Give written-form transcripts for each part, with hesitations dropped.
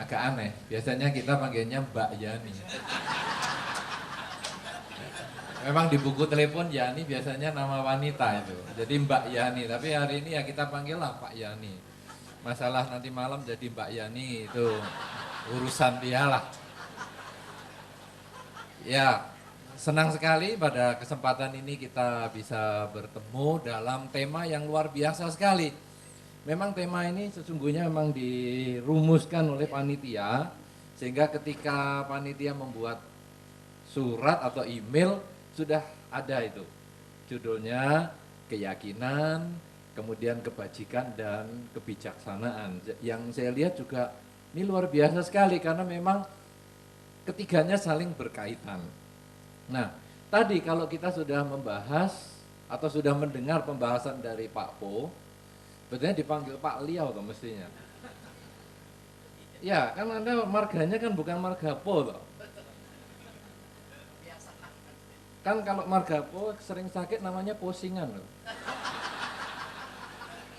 agak aneh. Biasanya kita panggilnya Mbak Yani. Memang di buku telepon Yani biasanya nama wanita itu. Jadi Mbak Yani, tapi hari ini ya kita panggil lah Pak Yani. Masalah nanti malam jadi Mbak Yani itu urusan dia lah. Ya, senang sekali pada kesempatan ini kita bisa bertemu dalam tema yang luar biasa sekali. Memang tema ini sesungguhnya memang dirumuskan oleh panitia, sehingga ketika panitia membuat surat atau email sudah ada itu. Judulnya keyakinan, kemudian kebajikan dan kebijaksanaan. Yang saya lihat juga ini luar biasa sekali karena memang ketiganya saling berkaitan. Nah, tadi kalau kita sudah membahas atau sudah mendengar pembahasan dari Pak Po, betulnya dipanggil Pak Liau toh mestinya. Ya, kan Anda marganya kan bukan marga Po toh. Kan kalau marga Po sering sakit namanya posingan loh.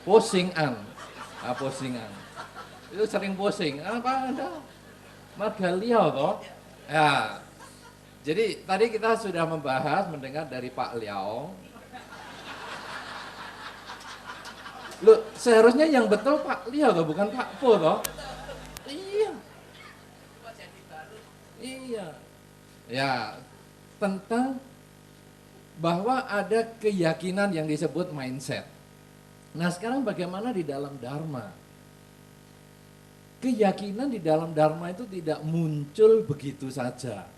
Posingan. Ah, posingan. Itu sering posing. Apa Anda marga Liau toh? Ya. Jadi tadi kita sudah membahas mendengar dari Pak Liau. Loh, seharusnya yang betul Pak Liau toh, bukan Pak Po toh? Iya. Iya. Ya, tentang bahwa ada keyakinan yang disebut mindset. Nah, sekarang bagaimana di dalam Dharma? Keyakinan di dalam Dharma itu tidak muncul begitu saja.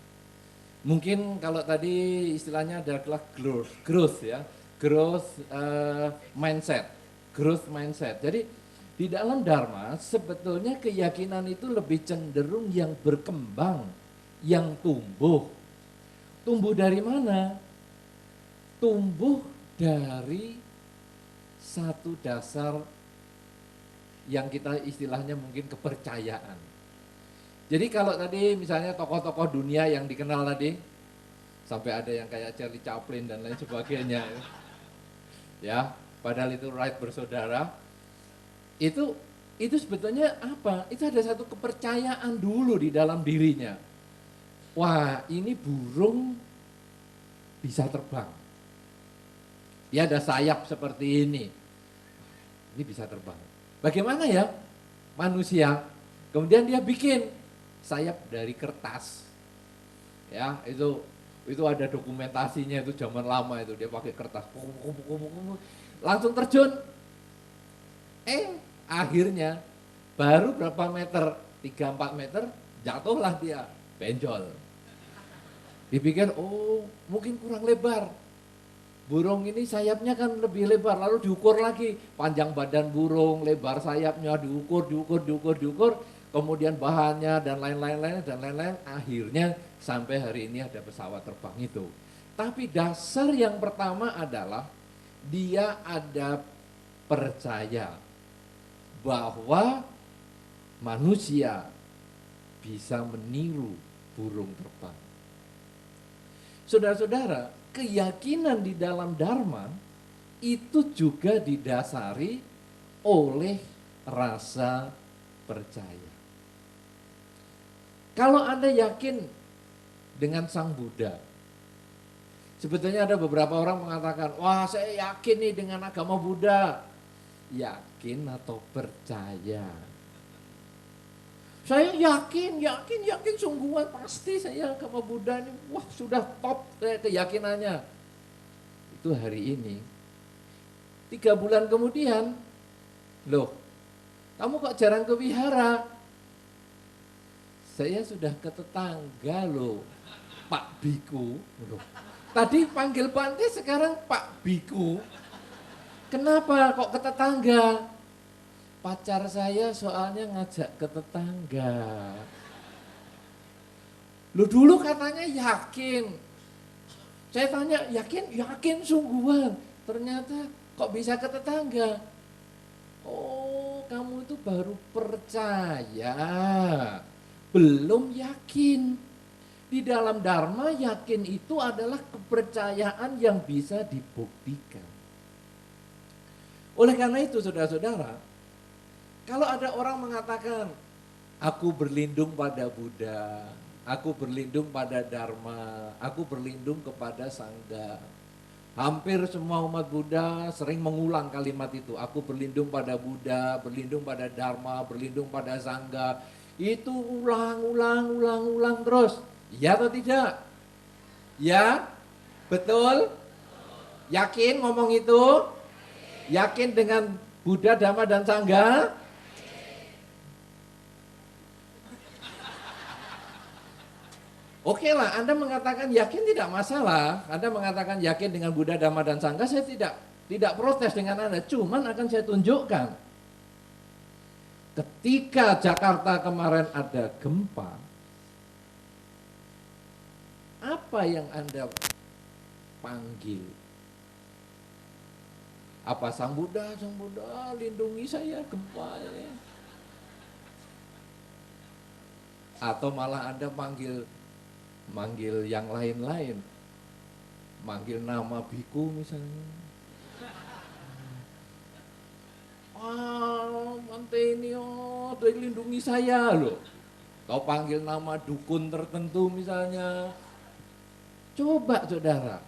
Mungkin kalau tadi istilahnya adalah growth ya, mindset, growth mindset. Jadi di dalam Dharma sebetulnya keyakinan itu lebih cenderung yang berkembang, yang tumbuh. Tumbuh dari mana? Tumbuh dari satu dasar yang kita istilahnya mungkin kepercayaan. Jadi kalau tadi misalnya tokoh-tokoh dunia yang dikenal tadi, sampai ada yang kayak Charlie Chaplin dan lain sebagainya, ya, padahal itu Wright bersaudara, itu sebetulnya apa? Itu ada satu kepercayaan dulu di dalam dirinya. Wah, ini burung bisa terbang. Dia ada sayap seperti ini bisa terbang. Bagaimana ya manusia? Kemudian dia bikin sayap dari kertas. Ya, itu ada dokumentasinya, itu zaman lama itu dia pakai kertas. Langsung terjun. Akhirnya baru berapa meter? 3-4 meter jatuhlah dia, benjol. Dipikir, oh mungkin kurang lebar. Burung ini sayapnya kan lebih lebar, lalu diukur lagi panjang badan burung, lebar sayapnya diukur, kemudian bahannya dan lain-lain, akhirnya sampai hari ini ada pesawat terbang itu. Tapi dasar yang pertama adalah dia ada percaya bahwa manusia bisa meniru burung terbang. Saudara-saudara, keyakinan di dalam Dharma itu juga didasari oleh rasa percaya. Kalau Anda yakin dengan Sang Buddha, sebetulnya ada beberapa orang mengatakan, wah saya yakin nih dengan agama Buddha. Yakin atau percaya? Saya yakin sungguhan, pasti saya agama Buddha ini, wah sudah top keyakinannya. Itu hari ini. 3 bulan kemudian, loh, kamu kok jarang ke wihara? Saya sudah ke tetangga loh, Pak Biku. Loh, tadi panggil Bante, sekarang Pak Biku. Kenapa kok ke tetangga? Pacar saya soalnya ngajak ke tetangga. Lu dulu katanya yakin. Saya tanya, yakin sungguhan. Ternyata kok bisa ke tetangga? Oh, kamu itu baru percaya, belum yakin. Di dalam Dharma, yakin itu adalah kepercayaan yang bisa dibuktikan. Oleh karena itu, saudara-saudara, kalau ada orang mengatakan, Aku berlindung pada Buddha, aku berlindung pada Dharma, aku berlindung kepada Sangha. Hampir semua umat Buddha sering mengulang kalimat itu. Aku berlindung pada Buddha, berlindung pada Dharma, berlindung pada Sangha. Itu ulang terus. Ya atau tidak? Ya? Betul? Yakin ngomong itu? Yakin dengan Buddha, Dhamma, dan Sangha? Oke lah, Anda mengatakan yakin tidak masalah. Anda mengatakan yakin dengan Buddha, Dhamma, dan Sangha, saya tidak protes dengan Anda. Cuman akan saya tunjukkan. Ketika Jakarta kemarin ada gempa, apa yang Anda panggil? Apa Sang Buddha, lindungi saya gempa ini. Atau malah Anda manggil yang lain-lain, manggil nama biku misalnya. Mantenio, lindungi saya loh. Kau panggil nama dukun tertentu misalnya. Coba saudara,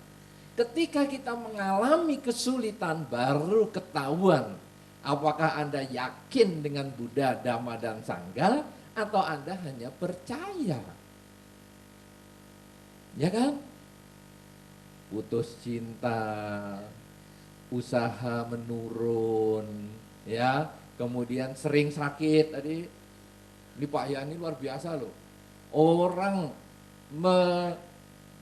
ketika kita mengalami kesulitan baru ketahuan apakah Anda yakin dengan Buddha, Dhamma, dan Sangha atau Anda hanya percaya. Ya kan? Putus cinta, usaha menurun, ya, kemudian sering sakit tadi. Ini Pak Yani luar biasa loh. Orang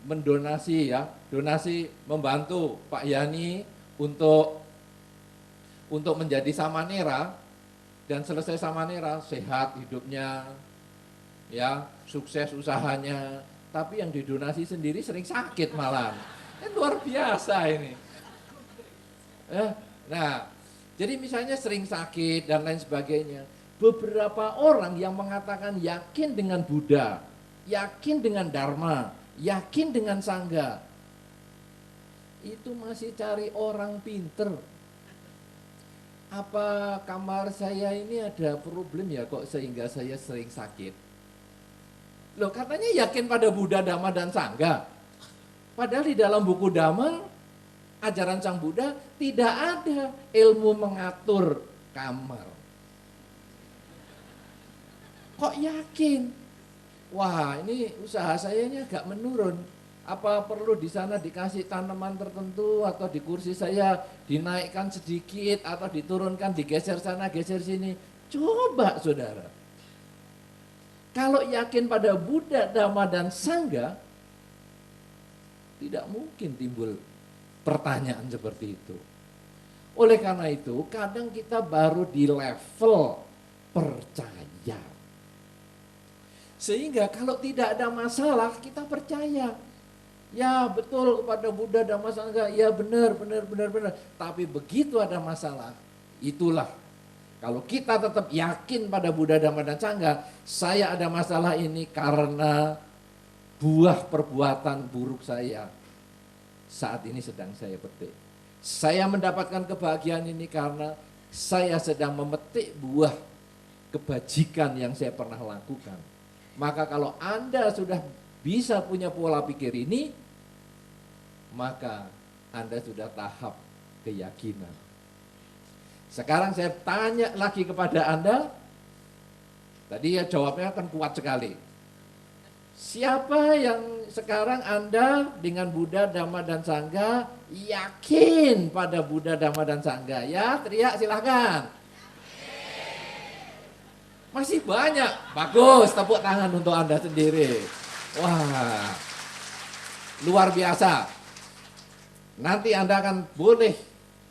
mendonasi ya, donasi membantu Pak Yani untuk menjadi samanera dan selesai samanera sehat hidupnya, ya, sukses usahanya. Tapi yang didonasi sendiri sering sakit malah. Luar biasa ini. Nah, jadi misalnya sering sakit dan lain sebagainya. Beberapa orang yang mengatakan yakin dengan Buddha, yakin dengan Dharma, yakin dengan Sangha, itu masih cari orang pinter. Apa kamar saya ini ada problem ya kok sehingga saya sering sakit? Loh, katanya yakin pada Buddha, Dhamma, dan Sangha. Padahal di dalam buku Dhamma, ajaran Sang Buddha, tidak ada ilmu mengatur kamar. Kok yakin? Wah, ini usaha saya ini agak menurun. Apa perlu di sana dikasih tanaman tertentu atau di kursi saya dinaikkan sedikit atau diturunkan, digeser sana, geser sini. Coba saudara. Kalau yakin pada Buddha, Dhamma, dan Sangha, tidak mungkin timbul pertanyaan seperti itu. Oleh karena itu, kadang kita baru di level percaya. Sehingga kalau tidak ada masalah, kita percaya. Ya betul kepada Buddha, Dhamma, Sangha, ya benar. Tapi begitu ada masalah, itulah. Kalau kita tetap yakin pada Buddha, Dhamma, dan Sangha, saya ada masalah ini karena buah perbuatan buruk saya saat ini sedang saya petik. Saya mendapatkan kebahagiaan ini karena saya sedang memetik buah kebajikan yang saya pernah lakukan. Maka kalau Anda sudah bisa punya pola pikir ini, maka Anda sudah tahap keyakinan. Sekarang saya tanya lagi kepada Anda, tadi ya jawabnya akan kuat sekali. Siapa yang sekarang Anda dengan Buddha, Dhamma, dan Sangha yakin pada Buddha, Dhamma, dan Sangha? Ya, teriak silahkan. Masih banyak, bagus, tepuk tangan untuk Anda sendiri. Wah, luar biasa. Nanti Anda akan boleh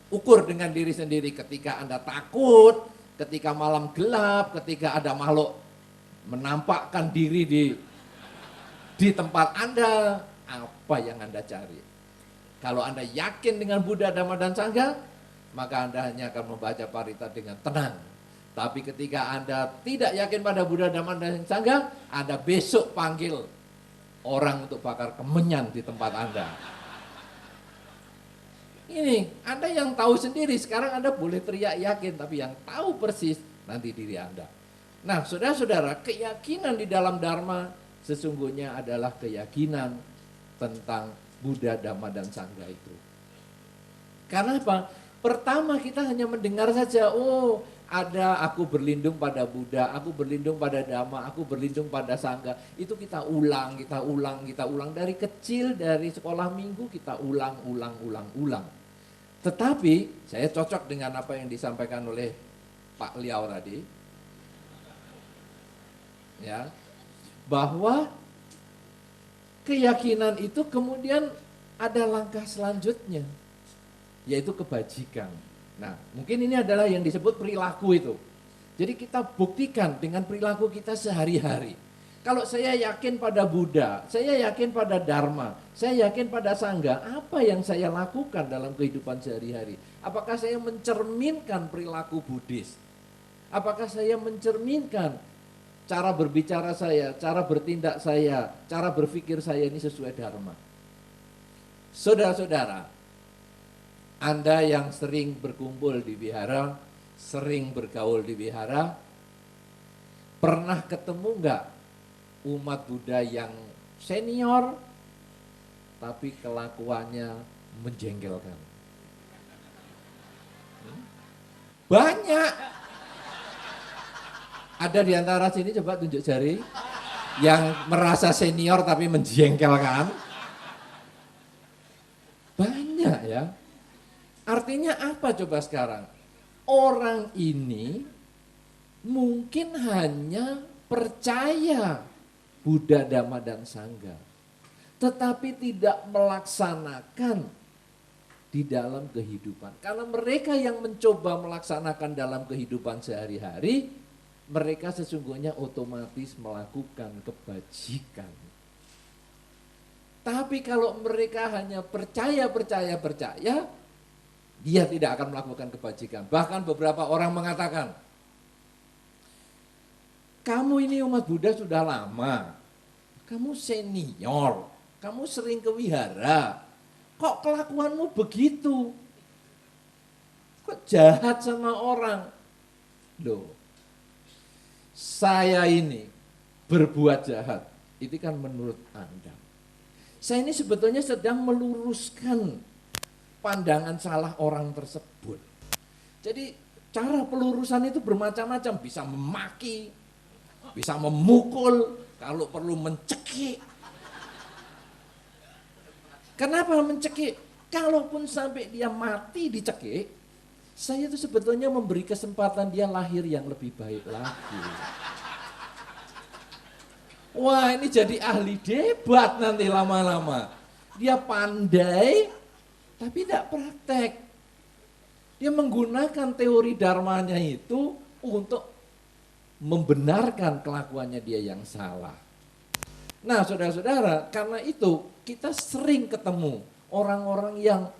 ukur dengan diri sendiri ketika Anda takut, ketika malam gelap, ketika ada makhluk menampakkan diri di tempat Anda, apa yang Anda cari? Kalau Anda yakin dengan Buddha, Dhamma, dan Sangha, maka Anda hanya akan membaca parita dengan tenang. Tapi ketika Anda tidak yakin pada Buddha, Dhamma, dan Sangha, Anda besok panggil orang untuk bakar kemenyan di tempat Anda. Ini, Anda yang tahu sendiri, sekarang Anda boleh teriak yakin, tapi yang tahu persis nanti diri Anda. Nah, saudara-saudara, keyakinan di dalam Dharma sesungguhnya adalah keyakinan tentang Buddha, Dhamma, dan Sangha itu. Karena apa? Pertama kita hanya mendengar saja, oh ada aku berlindung pada Buddha, aku berlindung pada Dhamma, aku berlindung pada Sangha. Itu kita ulang. Dari kecil, dari sekolah minggu kita ulang. Tetapi saya cocok dengan apa yang disampaikan oleh Pak Liao tadi. Ya, bahwa keyakinan itu kemudian ada langkah selanjutnya, yaitu kebajikan. Nah, mungkin ini adalah yang disebut perilaku itu. Jadi kita buktikan dengan perilaku kita sehari-hari. Kalau saya yakin pada Buddha, saya yakin pada Dharma, saya yakin pada Sangha, apa yang saya lakukan dalam kehidupan sehari-hari? Apakah saya mencerminkan perilaku Buddhis? Apakah saya mencerminkan cara berbicara saya, cara bertindak saya, cara berpikir saya ini sesuai Dharma? Saudara-saudara, Anda yang sering berkumpul di wihara, sering bergaul di wihara, pernah ketemu enggak umat Buddha yang senior tapi kelakuannya menjengkelkan? Banyak. Ada di antara sini, coba tunjuk jari, yang merasa senior tapi menjengkelkan. Banyak ya. Artinya apa coba sekarang? Orang ini mungkin hanya percaya Buddha, Dhamma, dan Sangha, tetapi tidak melaksanakan di dalam kehidupan. Karena mereka yang mencoba melaksanakan dalam kehidupan sehari-hari, mereka sesungguhnya otomatis melakukan kebajikan. Tapi kalau mereka hanya percaya, dia tidak akan melakukan kebajikan. Bahkan beberapa orang mengatakan, kamu ini umat Buddha sudah lama, kamu senior, kamu sering ke wihara, kok kelakuanmu begitu? Kok jahat sama orang? Loh, saya ini berbuat jahat, itu kan menurut Anda. Saya ini sebetulnya sedang meluruskan pandangan salah orang tersebut. Jadi cara pelurusan itu bermacam-macam, bisa memaki, bisa memukul, kalau perlu mencekik. Kenapa mencekik? Kalaupun sampai dia mati dicekik, saya itu sebetulnya memberi kesempatan dia lahir yang lebih baik lagi. Wah, ini jadi ahli debat nanti lama-lama. Dia pandai, tapi tidak praktek. Dia menggunakan teori dharmanya itu untuk membenarkan kelakuannya dia yang salah. Nah, saudara-saudara, karena itu kita sering ketemu orang-orang yang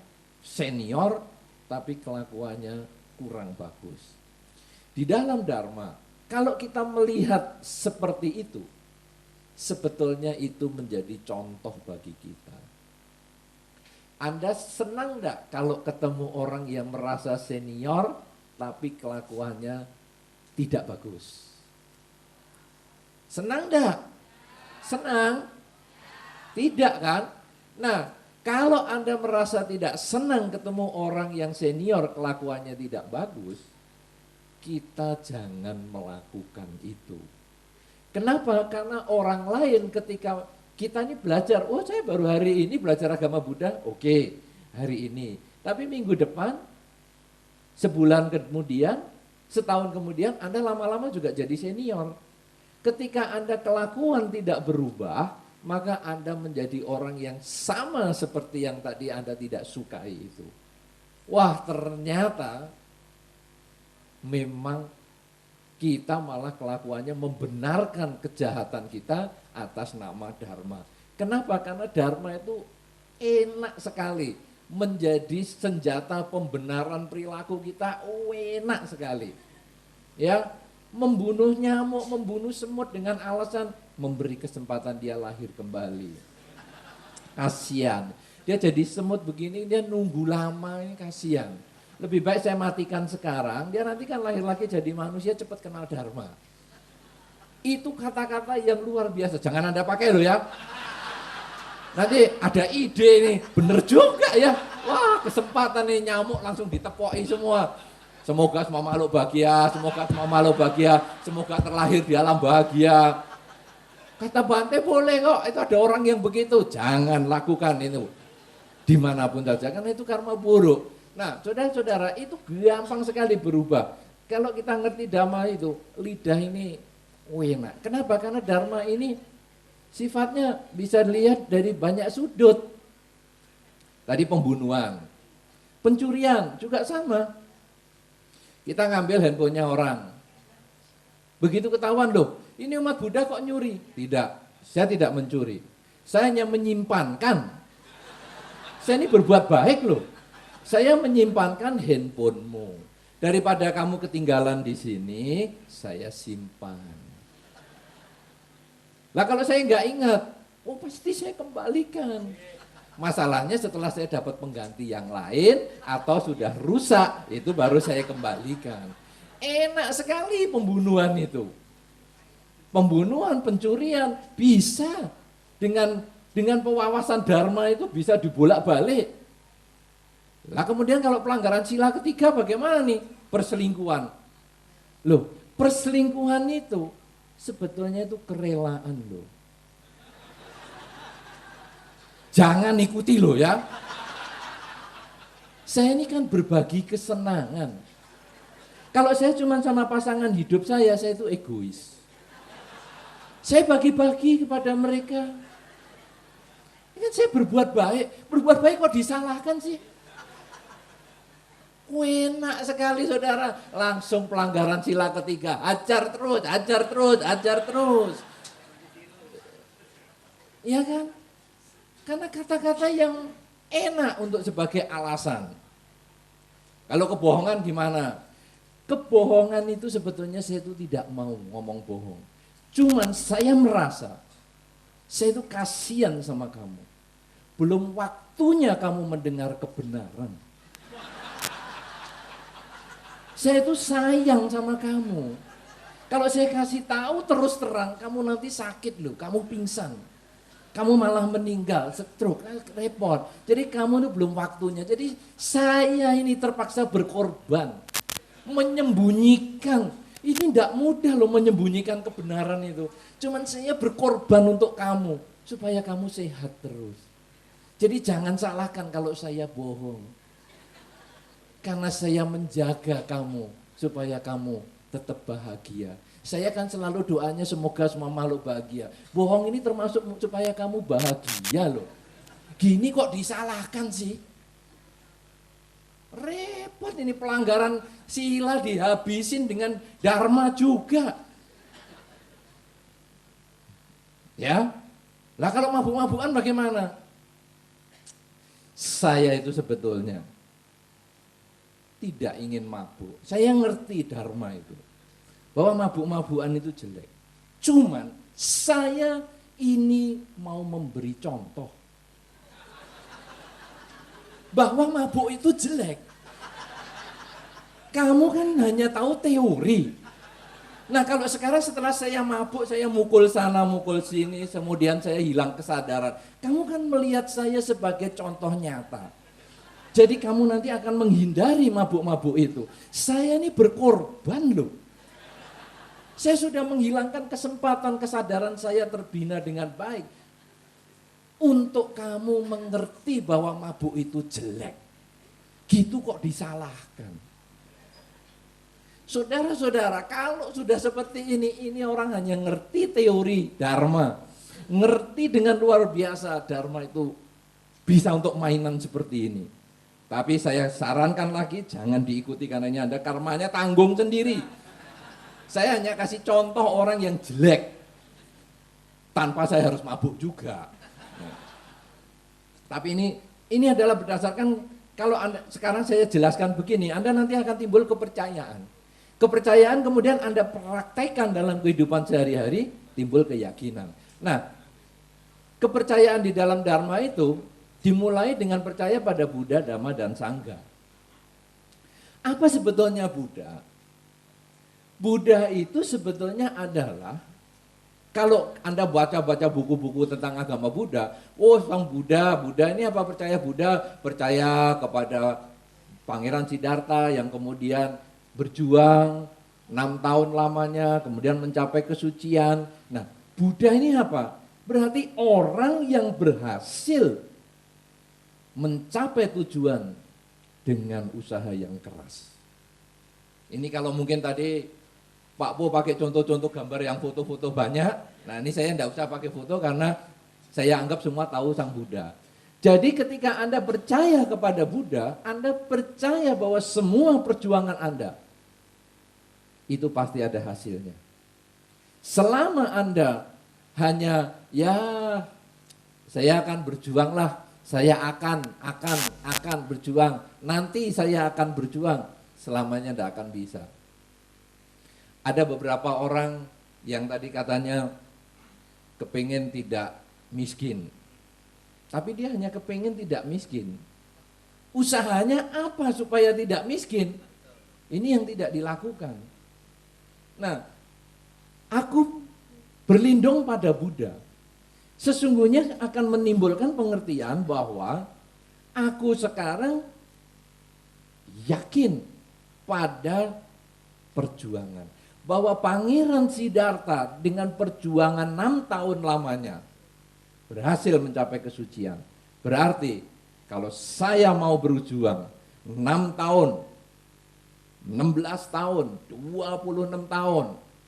senior, tapi kelakuannya kurang bagus. Di dalam Dharma, kalau kita melihat seperti itu, sebetulnya itu menjadi contoh bagi kita. Anda senang enggak kalau ketemu orang yang merasa senior, tapi kelakuannya tidak bagus? Senang enggak? Senang? Tidak kan? Nah, kalau Anda merasa tidak senang ketemu orang yang senior kelakuannya tidak bagus, kita jangan melakukan itu. Kenapa? Karena orang lain ketika kita ini belajar, oh saya baru hari ini belajar agama Buddha, oke, hari ini. Tapi minggu depan, sebulan kemudian, setahun kemudian Anda lama-lama juga jadi senior. Ketika Anda kelakuan tidak berubah, maka Anda menjadi orang yang sama seperti yang tadi Anda tidak sukai itu. Wah, ternyata memang kita malah kelakuannya membenarkan kejahatan kita atas nama Dharma. Kenapa? Karena Dharma itu enak sekali menjadi senjata pembenaran perilaku kita, enak sekali. Ya, membunuh nyamuk, membunuh semut dengan alasan memberi kesempatan dia lahir kembali. Kasihan. Dia jadi semut begini, dia nunggu lama, ini kasihan. Lebih baik saya matikan sekarang, dia nanti kan lahir lagi jadi manusia, cepat kenal Dharma. Itu kata-kata yang luar biasa, jangan Anda pakai loh ya. Nanti ada ide nih, bener juga ya. Wah, kesempatan nih, nyamuk langsung ditepoi semua. Semoga semua makhluk bahagia, semoga semua makhluk bahagia, semoga terlahir di alam bahagia. Kata Bante boleh kok, itu ada orang yang begitu, jangan lakukan itu. Dimanapun saja, karena itu karma buruk. Nah, saudara-saudara, itu gampang sekali berubah. Kalau kita ngerti dhamma itu, lidah ini enak. Kenapa? Karena dharma ini sifatnya bisa dilihat dari banyak sudut. Tadi pembunuhan, pencurian juga sama. Kita ngambil handphonenya orang. Begitu ketahuan loh, ini umat Buddha kok nyuri? Tidak, saya tidak mencuri. Saya hanya menyimpankan. Saya ini berbuat baik loh. Saya menyimpankan handphonemu. Daripada kamu ketinggalan di sini, saya simpan. Lah kalau saya nggak ingat, oh pasti saya kembalikan. Masalahnya setelah saya dapat pengganti yang lain atau sudah rusak, itu baru saya kembalikan. Enak sekali pembunuhan itu. Pembunuhan, pencurian bisa dengan pewawasan dharma itu bisa dibolak-balik. Lah kemudian kalau pelanggaran sila ketiga bagaimana nih? Perselingkuhan. Loh, perselingkuhan itu sebetulnya itu kerelaan loh. Jangan ikuti loh ya. Saya ini kan berbagi kesenangan. Kalau saya cuma sama pasangan hidup saya itu egois. Saya bagi-bagi kepada mereka. Ini kan saya berbuat baik kok disalahkan sih? Enak sekali saudara, langsung pelanggaran sila ketiga, ajar terus, ajar terus, ajar terus. Iya kan? Karena kata-kata yang enak untuk sebagai alasan. Kalau kebohongan gimana? Kebohongan itu sebetulnya saya itu tidak mau ngomong bohong. Cuman saya merasa, saya itu kasihan sama kamu. Belum waktunya kamu mendengar kebenaran. Saya itu sayang sama kamu. Kalau saya kasih tahu terus terang, kamu nanti sakit loh, kamu pingsan. Kamu malah meninggal, stroke, repot. Jadi kamu ini belum waktunya. Jadi saya ini terpaksa berkorban. Menyembunyikan. Ini tidak mudah loh menyembunyikan kebenaran itu. Cuman saya berkorban untuk kamu. Supaya kamu sehat terus. Jadi jangan salahkan kalau saya bohong. Karena saya menjaga kamu supaya kamu tetap bahagia. Saya kan selalu doanya semoga semua makhluk bahagia. Bohong ini termasuk supaya kamu bahagia loh. Gini kok disalahkan sih? Repot ini pelanggaran sila dihabisin dengan dharma juga. Ya. Lah kalau mabuk-mabukan bagaimana? Saya itu sebetulnya tidak ingin mabuk. Saya ngerti dharma itu. Bahwa mabuk-mabukan itu jelek. Cuman saya ini mau memberi contoh. Bahwa mabuk itu jelek. Kamu kan hanya tahu teori. Nah kalau sekarang setelah saya mabuk, saya mukul sana, mukul sini, kemudian saya hilang kesadaran. Kamu kan melihat saya sebagai contoh nyata. Jadi kamu nanti akan menghindari mabuk-mabuk itu. Saya ini berkorban loh. Saya sudah menghilangkan kesempatan kesadaran saya terbina dengan baik. Untuk kamu mengerti bahwa mabuk itu jelek. Gitu kok disalahkan. Saudara-saudara, kalau sudah seperti ini orang hanya ngerti teori dharma. Ngerti dengan luar biasa dharma itu bisa untuk mainan seperti ini. Tapi saya sarankan lagi, jangan diikuti karena ini Anda karmanya tanggung sendiri. Saya hanya kasih contoh orang yang jelek, tanpa saya harus mabuk juga. Tapi ini adalah berdasarkan, kalau Anda, sekarang saya jelaskan begini, Anda nanti akan timbul kepercayaan. Kepercayaan kemudian Anda praktekkan dalam kehidupan sehari-hari, timbul keyakinan. Nah, kepercayaan di dalam dharma itu, dimulai dengan percaya pada Buddha, Dhamma, dan Sangha. Apa sebetulnya Buddha? Buddha itu sebetulnya adalah Kalau Anda baca-baca buku-buku tentang agama Buddha, oh sang Buddha ini apa percaya Buddha? Percaya kepada Pangeran Siddhartha yang kemudian berjuang 6 tahun lamanya, kemudian mencapai kesucian. Nah, Buddha ini apa? Berarti orang yang berhasil mencapai tujuan dengan usaha yang keras. Ini kalau mungkin tadi Pak Po pakai contoh-contoh gambar yang foto-foto banyak. Nah ini saya tidak usah pakai foto karena saya anggap semua tahu sang Buddha. Jadi ketika Anda percaya kepada Buddha, Anda percaya bahwa semua perjuangan Anda itu pasti ada hasilnya. Selama Anda hanya ya saya akan berjuang lah, saya akan berjuang, nanti saya akan berjuang, selamanya tidak akan bisa. Ada beberapa orang yang tadi katanya kepingin tidak miskin. Tapi dia hanya kepingin tidak miskin. Usahanya apa supaya tidak miskin? Ini yang tidak dilakukan. Nah, aku berlindung pada Buddha. Sesungguhnya akan menimbulkan pengertian bahwa aku sekarang yakin pada perjuangan. Bahwa Pangeran Siddhartha dengan perjuangan 6 tahun lamanya berhasil mencapai kesucian. Berarti kalau saya mau berjuang 6 tahun, 16 tahun, 26 tahun,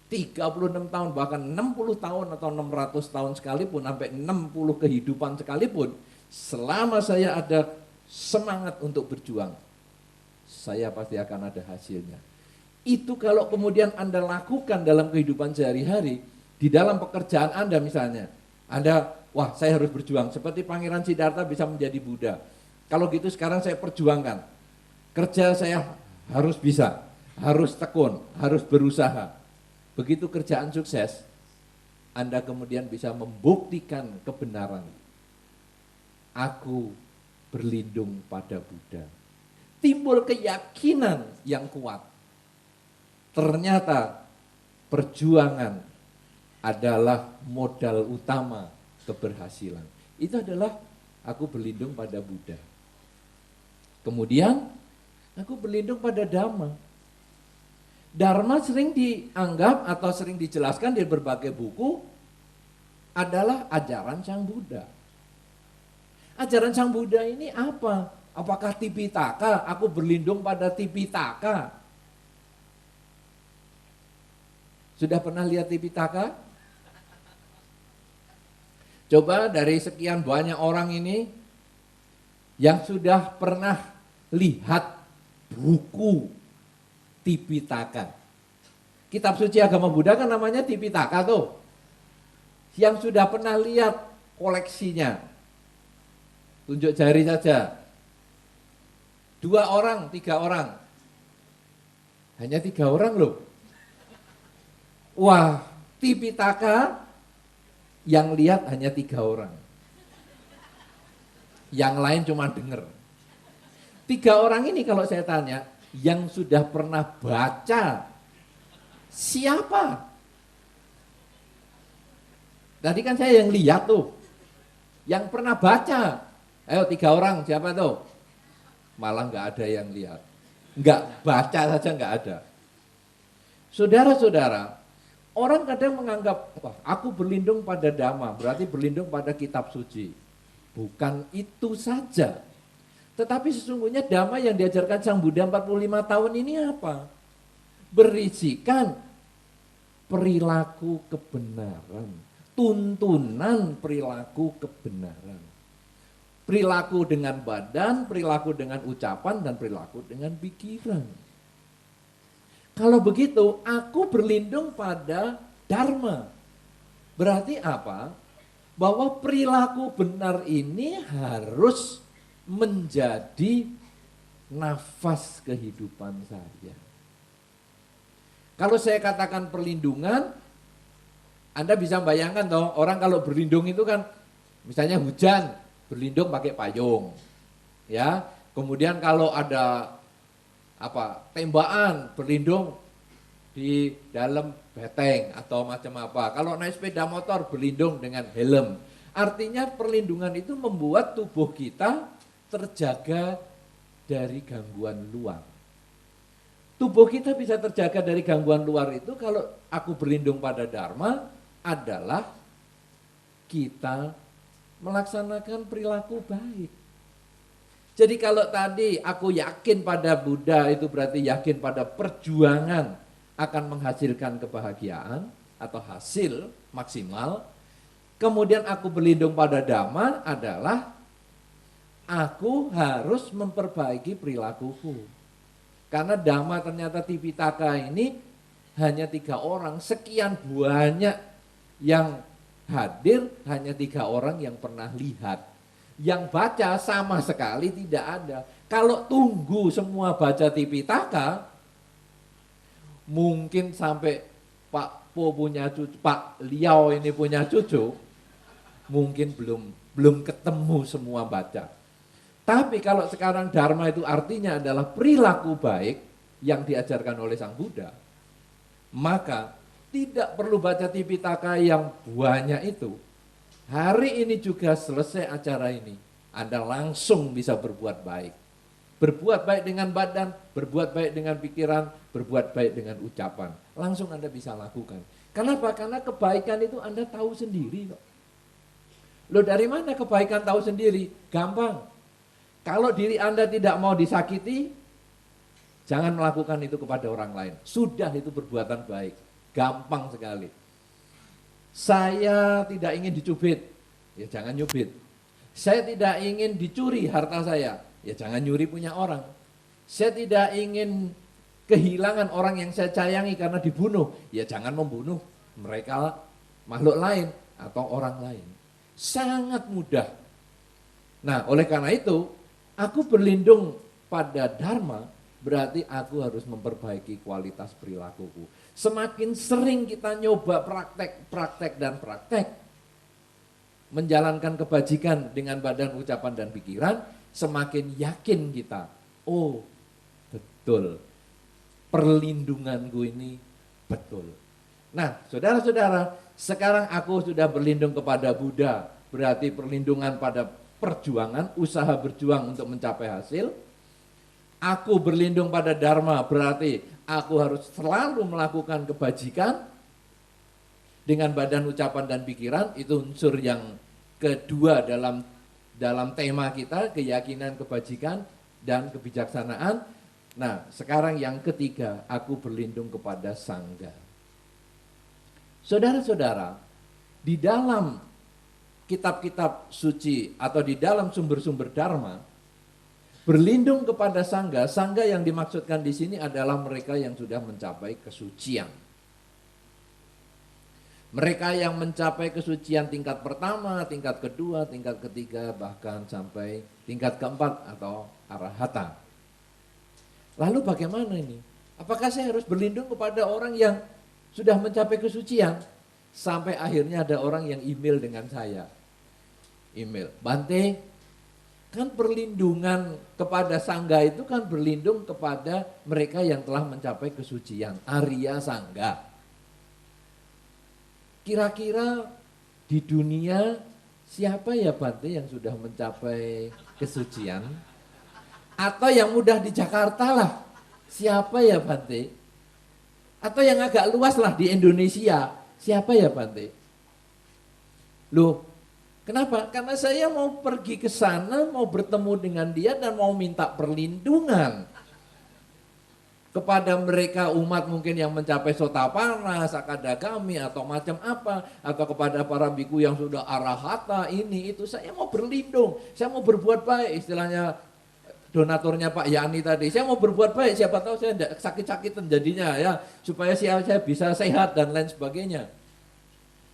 36 tahun, bahkan 60 tahun atau 600 tahun sekalipun, sampai 60 kehidupan sekalipun, selama saya ada semangat untuk berjuang, saya pasti akan ada hasilnya. Itu kalau kemudian Anda lakukan dalam kehidupan sehari-hari, di dalam pekerjaan Anda misalnya, Anda, wah saya harus berjuang, seperti Pangeran Siddhartha bisa menjadi Buddha. Kalau gitu sekarang saya perjuangkan, kerja saya harus bisa, harus tekun, harus berusaha. Begitu kerjaan sukses, Anda kemudian bisa membuktikan kebenaran. Aku berlindung pada Buddha. Timbul keyakinan yang kuat. Ternyata perjuangan adalah modal utama keberhasilan. Itu adalah aku berlindung pada Buddha. Kemudian aku berlindung pada Dhamma. Dharma sering dianggap atau sering dijelaskan di berbagai buku adalah ajaran Sang Buddha. Ajaran Sang Buddha ini apa? Apakah Tipitaka? Aku berlindung pada Tipitaka. Sudah pernah lihat Tipitaka? Coba dari sekian banyak orang ini yang sudah pernah lihat buku Tipitaka. Kitab suci agama Buddha kan namanya Tipitaka tuh. Yang sudah pernah lihat koleksinya. Tunjuk jari saja. 2 orang, 3 orang. Hanya 3 orang loh. Wah, Tipitaka yang lihat hanya 3 orang. Yang lain cuma dengar. 3 orang ini kalau saya tanya, yang sudah pernah baca, siapa? Tadi kan saya yang lihat tuh. Yang pernah baca. Ayo 3 orang, siapa tuh? Malah nggak ada yang lihat. Nggak baca saja nggak ada. Saudara-saudara, orang kadang menganggap, wah, aku berlindung pada Dhamma, berarti berlindung pada kitab suci. Bukan itu saja. Tetapi sesungguhnya Dhamma yang diajarkan Sang Buddha 45 tahun ini apa? Berisikan perilaku kebenaran, tuntunan perilaku kebenaran. Perilaku dengan badan, perilaku dengan ucapan, dan perilaku dengan pikiran. Kalau begitu, aku berlindung pada Dharma. Berarti apa? Bahwa perilaku benar ini harus menjadi nafas kehidupan saya. Kalau saya katakan perlindungan, Anda bisa bayangkan toh, orang kalau berlindung itu kan, misalnya hujan, berlindung pakai payung. Ya, kemudian kalau ada tembakan, berlindung di dalam beteng atau macam apa. Kalau naik sepeda motor berlindung dengan helm. Artinya perlindungan itu membuat tubuh kita terjaga dari gangguan luar. Tubuh kita bisa terjaga dari gangguan luar itu kalau aku berlindung pada Dharma adalah kita melaksanakan perilaku baik. Jadi kalau tadi aku yakin pada Buddha itu berarti yakin pada perjuangan akan menghasilkan kebahagiaan atau hasil maksimal. Kemudian aku berlindung pada Dhamma adalah aku harus memperbaiki perilakuku. Karena Dhamma ternyata Tipitaka ini hanya 3 orang, sekian banyak yang hadir, hanya 3 orang yang pernah lihat. Yang baca sama sekali tidak ada. Kalau tunggu semua baca Tipitaka, mungkin sampai Pak Po punya cucu, Pak Liao ini punya cucu, mungkin belum ketemu semua baca. Tapi kalau sekarang Dharma itu artinya adalah perilaku baik yang diajarkan oleh Sang Buddha, maka tidak perlu baca Tipitaka yang banyak itu. Hari ini juga selesai acara ini, Anda langsung bisa berbuat baik. Berbuat baik dengan badan, berbuat baik dengan pikiran, berbuat baik dengan ucapan. Langsung Anda bisa lakukan. Kenapa? Karena kebaikan itu Anda tahu sendiri kok. Loh, dari mana kebaikan tahu sendiri? Gampang. Kalau diri Anda tidak mau disakiti, jangan melakukan itu kepada orang lain. Sudah, itu perbuatan baik. Gampang sekali. Saya tidak ingin dicubit, ya jangan nyubit. Saya tidak ingin dicuri harta saya, ya jangan nyuri punya orang. Saya tidak ingin kehilangan orang yang saya sayangi karena dibunuh, ya jangan membunuh mereka, makhluk lain atau orang lain. Sangat mudah. Nah, oleh karena itu, aku berlindung pada Dharma, berarti aku harus memperbaiki kualitas perilakuku. Semakin sering kita nyoba praktek menjalankan kebajikan dengan badan, ucapan, dan pikiran, semakin yakin kita, oh betul, perlindunganku ini betul. Nah, saudara-saudara, sekarang aku sudah berlindung kepada Buddha, berarti perlindungan pada perjuangan, usaha berjuang untuk mencapai hasil. Aku berlindung pada Dharma, berarti aku harus selalu melakukan kebajikan dengan badan, ucapan, dan pikiran. Itu unsur yang kedua dalam tema kita, keyakinan, kebajikan, dan kebijaksanaan. Nah, sekarang yang ketiga, aku berlindung kepada Sangha. Saudara-saudara, di dalam kitab-kitab suci atau di dalam sumber-sumber Dharma, berlindung kepada Sangha, Sangha yang dimaksudkan di sini adalah mereka yang sudah mencapai kesucian. Mereka yang mencapai kesucian tingkat pertama, tingkat kedua, tingkat ketiga, bahkan sampai tingkat keempat atau arahata. Lalu bagaimana ini? Apakah saya harus berlindung kepada orang yang sudah mencapai kesucian? Sampai akhirnya ada orang yang email dengan saya. Email, Bante, kan perlindungan kepada Sangha itu kan berlindung kepada mereka yang telah mencapai kesucian, Arya Sangha. Kira-kira di dunia siapa ya Bante yang sudah mencapai kesucian? Atau yang mudah di Jakarta lah, siapa ya Bante? Atau yang agak luas lah di Indonesia, siapa ya Bante? Loh, kenapa? Karena saya mau pergi ke sana, mau bertemu dengan dia dan mau minta perlindungan kepada mereka umat mungkin yang mencapai Sotapanna, Sakadagami atau macam apa, atau kepada para biku yang sudah arahata ini itu, saya mau berlindung, saya mau berbuat baik, istilahnya donaturnya Pak Yani tadi, saya mau berbuat baik, siapa tahu saya tidak sakit-sakitan jadinya ya, supaya saya bisa sehat dan lain sebagainya.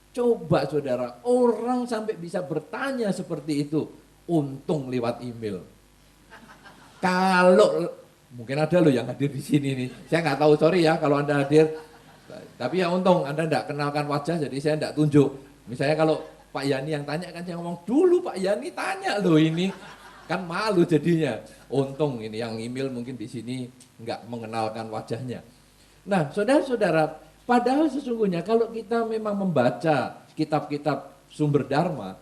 Coba saudara, orang sampai bisa bertanya seperti itu, untung lewat email. Kalau mungkin ada loh yang hadir di sini nih, saya nggak tahu, sorry ya kalau Anda hadir, tapi ya untung Anda tidak kenalkan wajah, jadi saya tidak tunjuk. Misalnya kalau Pak Yani yang tanya kan saya ngomong dulu Pak Yani tanya loh ini, kan malu jadinya. Untung ini yang email mungkin di sini nggak mengenalkan wajahnya. Nah, saudara-saudara, padahal sesungguhnya kalau kita memang membaca kitab-kitab sumber dharma,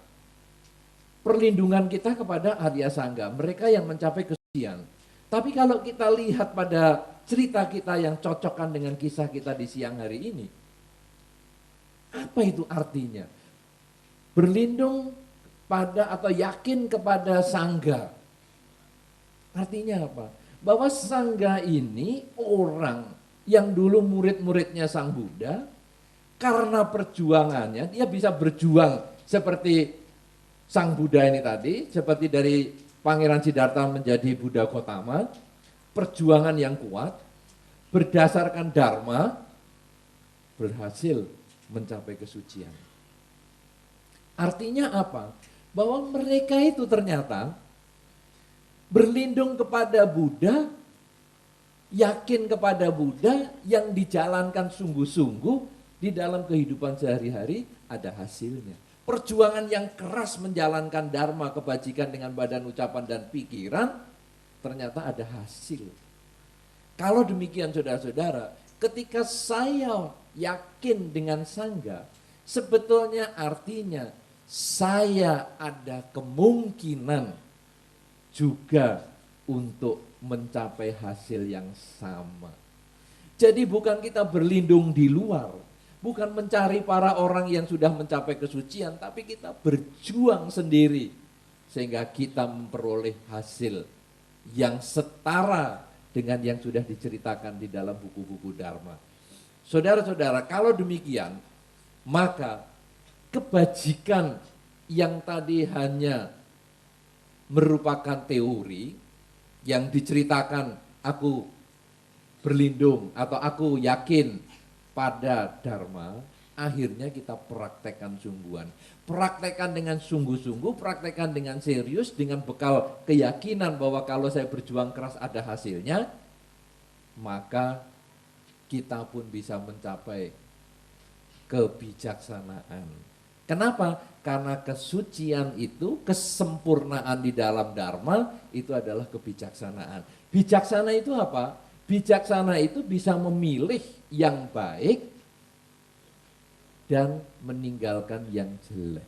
perlindungan kita kepada Arya Sangga, mereka yang mencapai kesucian. Tapi kalau kita lihat pada cerita kita yang cocokkan dengan kisah kita di siang hari ini, apa itu artinya? Berlindung pada atau yakin kepada Sangga. Artinya apa? Bahwa Sangga ini orang yang dulu murid-muridnya Sang Buddha, karena perjuangannya dia bisa berjuang seperti Sang Buddha ini tadi, seperti dari Pangeran Siddhartha menjadi Buddha Gotama, perjuangan yang kuat, berdasarkan Dharma, berhasil mencapai kesucian. Artinya apa? Bahwa mereka itu ternyata berlindung kepada Buddha, yakin kepada Buddha yang dijalankan sungguh-sungguh di dalam kehidupan sehari-hari ada hasilnya. Perjuangan yang keras menjalankan dharma kebajikan dengan badan, ucapan, dan pikiran ternyata ada hasil. Kalau demikian saudara-saudara, ketika saya yakin dengan Sangga, sebetulnya artinya saya ada kemungkinan juga untuk mencapai hasil yang sama. Jadi bukan kita berlindung di luar, bukan mencari para orang yang sudah mencapai kesucian, tapi kita berjuang sendiri sehingga kita memperoleh hasil yang setara dengan yang sudah diceritakan di dalam buku-buku Dharma. Saudara-saudara, kalau demikian, maka kebajikan yang tadi hanya merupakan teori yang diceritakan aku berlindung atau aku yakin pada Dharma, akhirnya kita praktekkan sungguhan. Praktekkan dengan sungguh-sungguh, praktekkan dengan serius, dengan bekal keyakinan bahwa kalau saya berjuang keras ada hasilnya, maka kita pun bisa mencapai kebijaksanaan. Kenapa? Karena kesucian itu, kesempurnaan di dalam Dharma itu adalah kebijaksanaan. Bijaksana itu apa? Bijaksana itu bisa memilih yang baik dan meninggalkan yang jelek.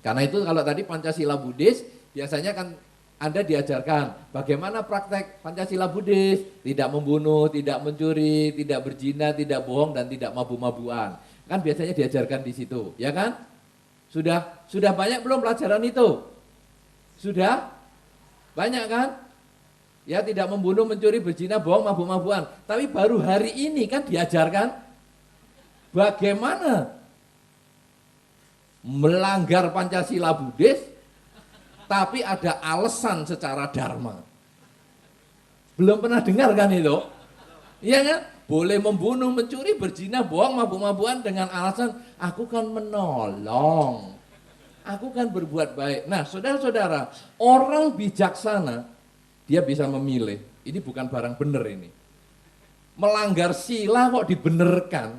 Karena itu kalau tadi Pancasila Buddhis, biasanya kan Anda diajarkan bagaimana praktek Pancasila Buddhis, tidak membunuh, tidak mencuri, tidak berzina, tidak bohong, dan tidak mabuk-mabukan. Kan biasanya diajarkan di situ, ya kan? Sudah banyak belum pelajaran itu? Sudah? Banyak kan? Ya, tidak membunuh, mencuri, berzina, bohong, mabuk-mabukan. Tapi baru hari ini kan diajarkan bagaimana melanggar Pancasila Buddhis, tapi ada alasan secara Dharma. Belum pernah dengar kan itu? Iya kan? Boleh membunuh, mencuri, berzina, bohong, mabuk-mabukan dengan alasan aku kan menolong. Aku kan berbuat baik. Nah, saudara-saudara, orang bijaksana dia bisa memilih. Ini bukan barang benar ini. Melanggar sila kok dibenerkan.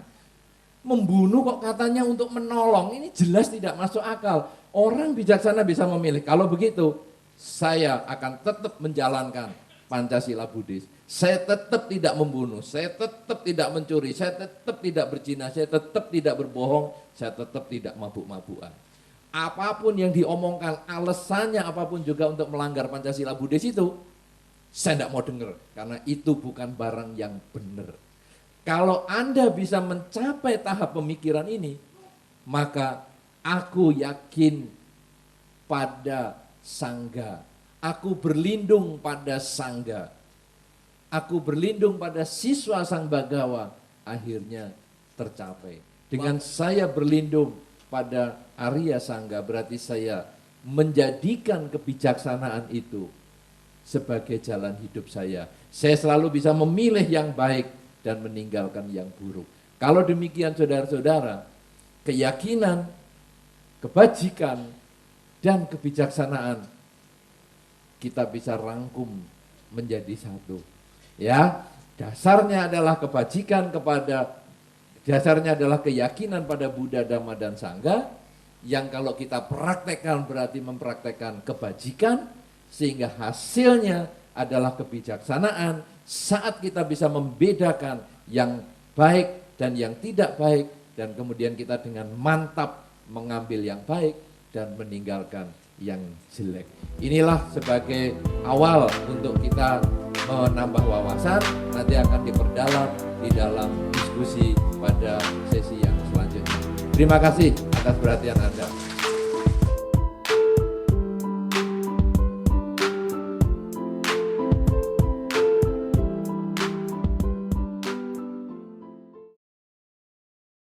Membunuh kok katanya untuk menolong. Ini jelas tidak masuk akal. Orang bijaksana bisa memilih. Kalau begitu, saya akan tetap menjalankan Pancasila Buddhis. Saya tetap tidak membunuh, saya tetap tidak mencuri, saya tetap tidak berzina, saya tetap tidak berbohong, saya tetap tidak mabuk-mabukan. Apapun yang diomongkan, alasannya apapun juga untuk melanggar Pancasila Buddhis itu, saya tidak mau dengar, karena itu bukan barang yang benar. Kalau Anda bisa mencapai tahap pemikiran ini, maka aku yakin pada Sangga. Aku berlindung pada Sangga. Aku berlindung pada siswa Sang Bagawa. Akhirnya tercapai. Dengan saya berlindung pada Arya Sangga, berarti saya menjadikan kebijaksanaan itu sebagai jalan hidup saya. Saya selalu bisa memilih yang baik dan meninggalkan yang buruk. Kalau demikian saudara-saudara, keyakinan, kebajikan, dan kebijaksanaan kita bisa rangkum menjadi satu. Ya, dasarnya adalah kebajikan dasarnya adalah keyakinan pada Buddha, Dhamma, dan Sangga, yang kalau kita praktekkan berarti mempraktekkan kebajikan, sehingga hasilnya adalah kebijaksanaan. Saat kita bisa membedakan yang baik dan yang tidak baik, dan kemudian kita dengan mantap mengambil yang baik dan meninggalkan yang jelek. Inilah sebagai awal untuk kita menambah wawasan, nanti akan diperdalam di dalam diskusi pada sesi yang selanjutnya. Terima kasih atas perhatian Anda.